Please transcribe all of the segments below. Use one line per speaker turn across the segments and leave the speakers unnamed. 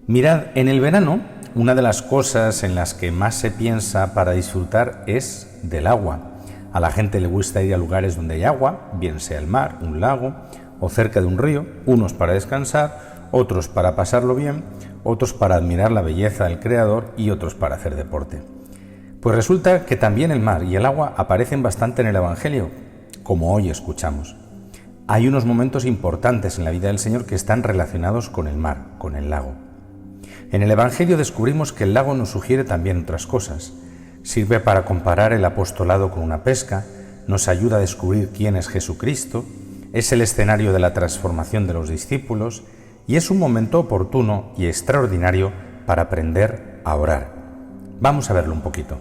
Mirad, en el verano, una de las cosas en las que más se piensa para disfrutar es del agua. A la gente le gusta ir a lugares donde hay agua, bien sea el mar, un lago o cerca de un río, unos para descansar, otros para pasarlo bien, otros para admirar la belleza del Creador y otros para hacer deporte. Pues resulta que también el mar y el agua aparecen bastante en el Evangelio, como hoy escuchamos. Hay unos momentos importantes en la vida del Señor que están relacionados con el mar, con el lago. En el Evangelio descubrimos que el lago nos sugiere también otras cosas. Sirve para comparar el apostolado con una pesca, nos ayuda a descubrir quién es Jesucristo, es el escenario de la transformación de los discípulos y es un momento oportuno y extraordinario para aprender a orar. Vamos a verlo un poquito.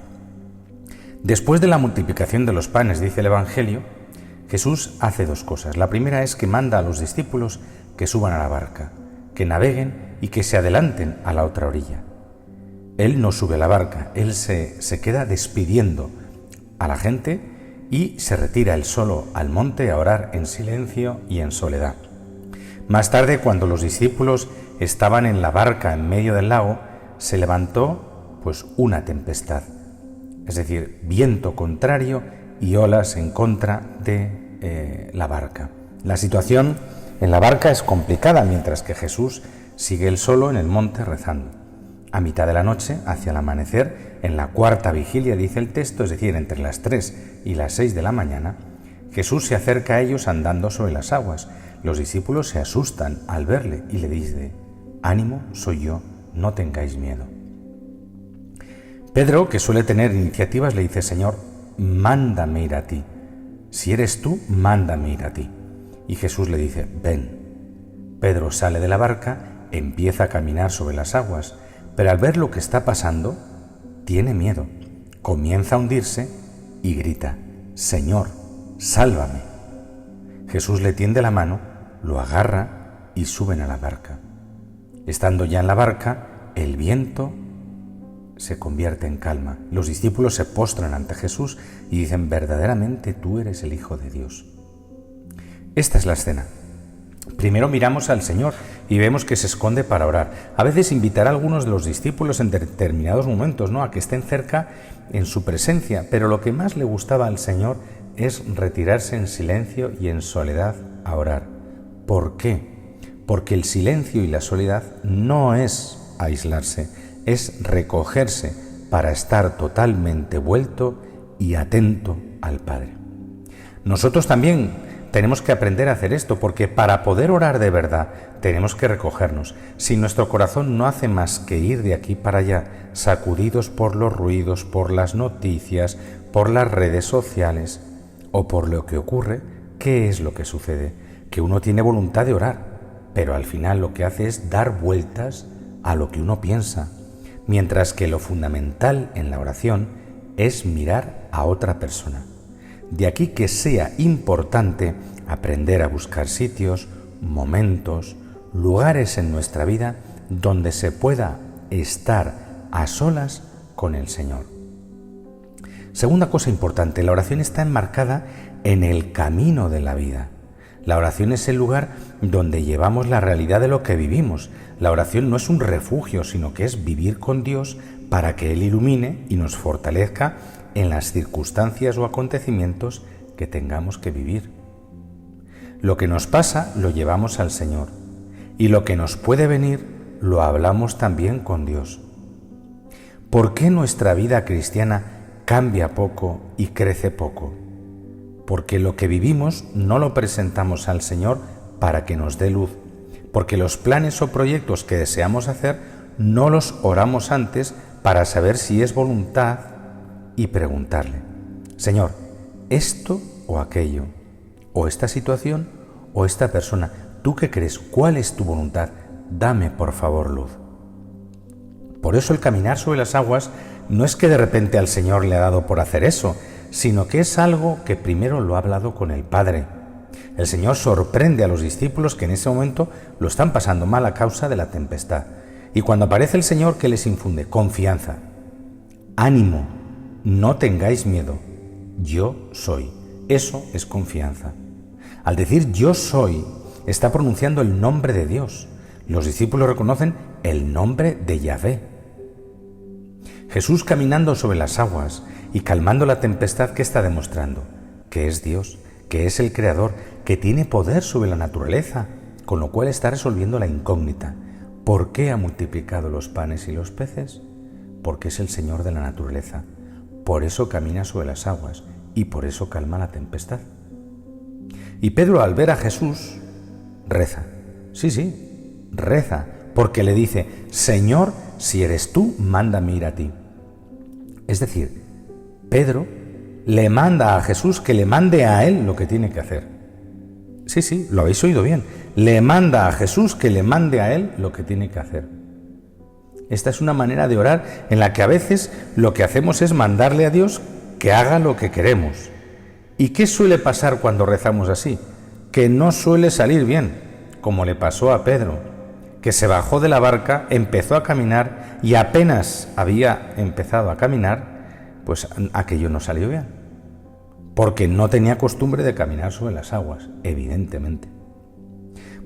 Después de la multiplicación de los panes, dice el Evangelio, Jesús hace dos cosas. La primera es que manda a los discípulos que suban a la barca, que naveguen y que se adelanten a la otra orilla. Él no sube a la barca, él se queda despidiendo a la gente y se retira él solo al monte a orar en silencio y en soledad. Más tarde, cuando los discípulos estaban en la barca en medio del lago, se levantó una tempestad, es decir, viento contrario y olas en contra de la barca. La situación en la barca es complicada mientras que Jesús sigue él solo en el monte rezando. A mitad de la noche, hacia el amanecer, en la cuarta vigilia, dice el texto, es decir, entre las 3 y las 6 de la mañana, Jesús se acerca a ellos andando sobre las aguas. Los discípulos se asustan al verle y le dice: «Ánimo, soy yo, no tengáis miedo». Pedro, que suele tener iniciativas, le dice: «Señor, mándame ir a ti. Si eres tú, mándame ir a ti». Y Jesús le dice: «Ven». Pedro sale de la barca, empieza a caminar sobre las aguas, pero al ver lo que está pasando, tiene miedo, comienza a hundirse y grita: «Señor, sálvame». Jesús le tiende la mano, lo agarra y suben a la barca. Estando ya en la barca, el viento se convierte en calma. Los discípulos se postran ante Jesús y dicen: «Verdaderamente tú eres el Hijo de Dios». Esta es la escena. Primero miramos al Señor y vemos que se esconde para orar. A veces invitará a algunos de los discípulos en determinados momentos, a que estén cerca en su presencia, pero lo que más le gustaba al Señor es retirarse en silencio y en soledad a orar. ¿Por qué? Porque el silencio y la soledad no es aislarse, es recogerse para estar totalmente vuelto y atento al Padre. Nosotros también tenemos que aprender a hacer esto, porque para poder orar de verdad tenemos que recogernos. Si nuestro corazón no hace más que ir de aquí para allá, sacudidos por los ruidos, por las noticias, por las redes sociales o por lo que ocurre, ¿qué es lo que sucede? Que uno tiene voluntad de orar, pero al final lo que hace es dar vueltas a lo que uno piensa, mientras que lo fundamental en la oración es mirar a otra persona. De aquí que sea importante aprender a buscar sitios, momentos, lugares en nuestra vida donde se pueda estar a solas con el Señor. Segunda cosa importante, la oración está enmarcada en el camino de la vida. La oración es el lugar donde llevamos la realidad de lo que vivimos. La oración no es un refugio, sino que es vivir con Dios para que Él ilumine y nos fortalezca en las circunstancias o acontecimientos que tengamos que vivir. Lo que nos pasa lo llevamos al Señor y lo que nos puede venir lo hablamos también con Dios. ¿Por qué nuestra vida cristiana cambia poco y crece poco? Porque lo que vivimos no lo presentamos al Señor para que nos dé luz, porque los planes o proyectos que deseamos hacer no los oramos antes para saber si es voluntad y preguntarle: Señor, ¿esto o aquello? ¿O esta situación o esta persona? ¿Tú qué crees? ¿Cuál es tu voluntad? Dame, por favor, luz. Por eso el caminar sobre las aguas no es que de repente al Señor le ha dado por hacer eso, sino que es algo que primero lo ha hablado con el Padre. El Señor sorprende a los discípulos que en ese momento lo están pasando mal a causa de la tempestad. Y cuando aparece el Señor, ¿qué les infunde? Confianza. Ánimo, no tengáis miedo, yo soy. Eso es confianza. Al decir yo soy, está pronunciando el nombre de Dios. Los discípulos reconocen el nombre de Yahvé. Jesús caminando sobre las aguas y calmando la tempestad, ¿qué está demostrando? Que es Dios, que es el Creador, que tiene poder sobre la naturaleza, con lo cual está resolviendo la incógnita. ¿Por qué ha multiplicado los panes y los peces? Porque es el Señor de la naturaleza. Por eso camina sobre las aguas y por eso calma la tempestad. Y Pedro, al ver a Jesús, reza. Sí, reza, porque le dice: Señor, si eres tú, mándame ir a ti. Es decir, Pedro le manda a Jesús que le mande a él lo que tiene que hacer. Sí, lo habéis oído bien. Le manda a Jesús que le mande a él lo que tiene que hacer. Esta es una manera de orar en la que a veces lo que hacemos es mandarle a Dios que haga lo que queremos. ¿Y qué suele pasar cuando rezamos así? Que no suele salir bien, como le pasó a Pedro, que se bajó de la barca, empezó a caminar y apenas había empezado a caminar, pues aquello no salió bien, porque no tenía costumbre de caminar sobre las aguas, evidentemente.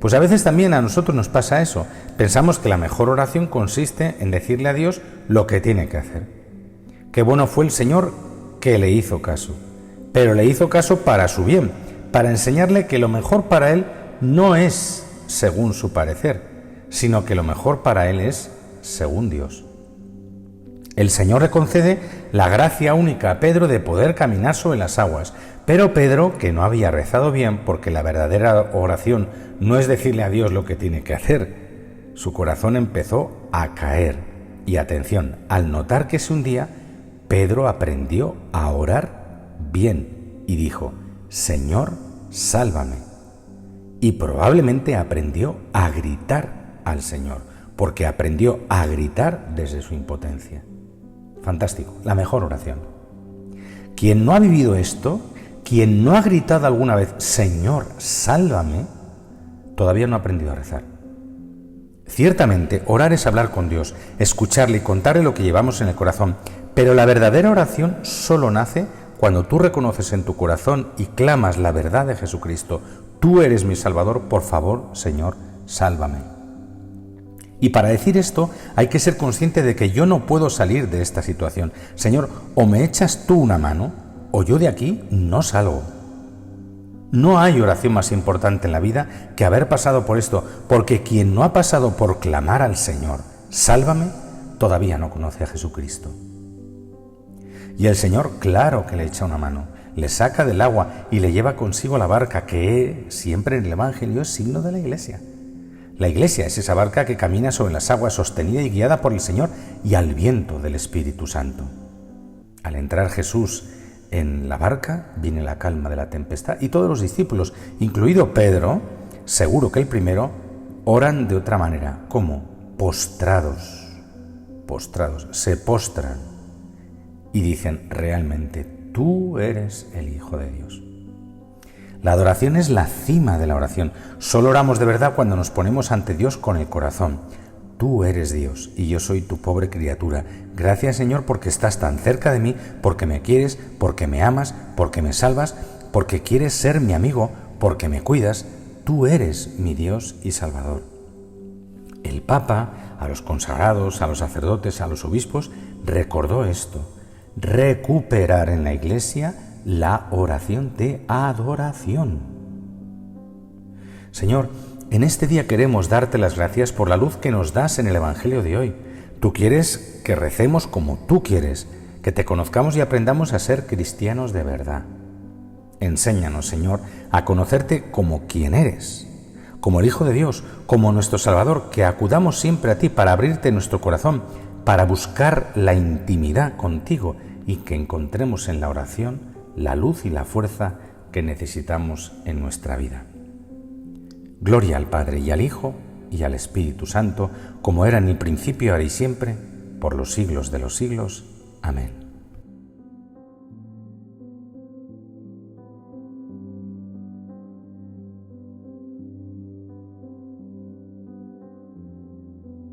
Pues a veces también a nosotros nos pasa eso. Pensamos que la mejor oración consiste en decirle a Dios lo que tiene que hacer. Qué bueno fue el Señor que le hizo caso, pero le hizo caso para su bien, para enseñarle que lo mejor para él no es según su parecer, sino que lo mejor para él es según Dios. El Señor le concede la gracia única a Pedro de poder caminar sobre las aguas, pero Pedro, que no había rezado bien, porque la verdadera oración no es decirle a Dios lo que tiene que hacer, su corazón empezó a caer. Y atención, al notar que se hundía, Pedro aprendió a orar bien y dijo: Señor, sálvame. Y probablemente aprendió a gritar al Señor, porque aprendió a gritar desde su impotencia. Fantástico, la mejor oración. Quien no ha vivido esto, quien no ha gritado alguna vez: Señor, sálvame, todavía no ha aprendido a rezar. Ciertamente, orar es hablar con Dios, escucharle y contarle lo que llevamos en el corazón, pero la verdadera oración solo nace cuando tú reconoces en tu corazón y clamas la verdad de Jesucristo: tú eres mi Salvador, por favor, Señor, sálvame. Y para decir esto hay que ser consciente de que yo no puedo salir de esta situación. Señor, o me echas tú una mano, o yo de aquí no salgo. No hay oración más importante en la vida que haber pasado por esto, porque quien no ha pasado por clamar al Señor, sálvame, todavía no conoce a Jesucristo. Y el Señor, claro que le echa una mano, le saca del agua y le lleva consigo a la barca, que siempre en el Evangelio es signo de la Iglesia. La Iglesia es esa barca que camina sobre las aguas, sostenida y guiada por el Señor y al viento del Espíritu Santo. Al entrar Jesús en la barca, viene la calma de la tempestad y todos los discípulos, incluido Pedro, seguro que el primero, oran de otra manera. ¿Cómo? Postrados, se postran y dicen: realmente tú eres el Hijo de Dios. La adoración es la cima de la oración. Solo oramos de verdad cuando nos ponemos ante Dios con el corazón. Tú eres Dios y yo soy tu pobre criatura. Gracias, Señor, porque estás tan cerca de mí, porque me quieres, porque me amas, porque me salvas, porque quieres ser mi amigo, porque me cuidas. Tú eres mi Dios y Salvador. El Papa, a los consagrados, a los sacerdotes, a los obispos, recordó esto: recuperar en la Iglesia la oración de adoración. Señor, en este día queremos darte las gracias por la luz que nos das en el Evangelio de hoy. Tú quieres que recemos como tú quieres, que te conozcamos y aprendamos a ser cristianos de verdad. Enséñanos, Señor, a conocerte como quien eres, como el Hijo de Dios, como nuestro Salvador, que acudamos siempre a ti para abrirte nuestro corazón, para buscar la intimidad contigo y que encontremos en la oración la luz y la fuerza que necesitamos en nuestra vida. Gloria al Padre y al Hijo y al Espíritu Santo, como era en el principio, ahora y siempre, por los siglos de los siglos. Amén.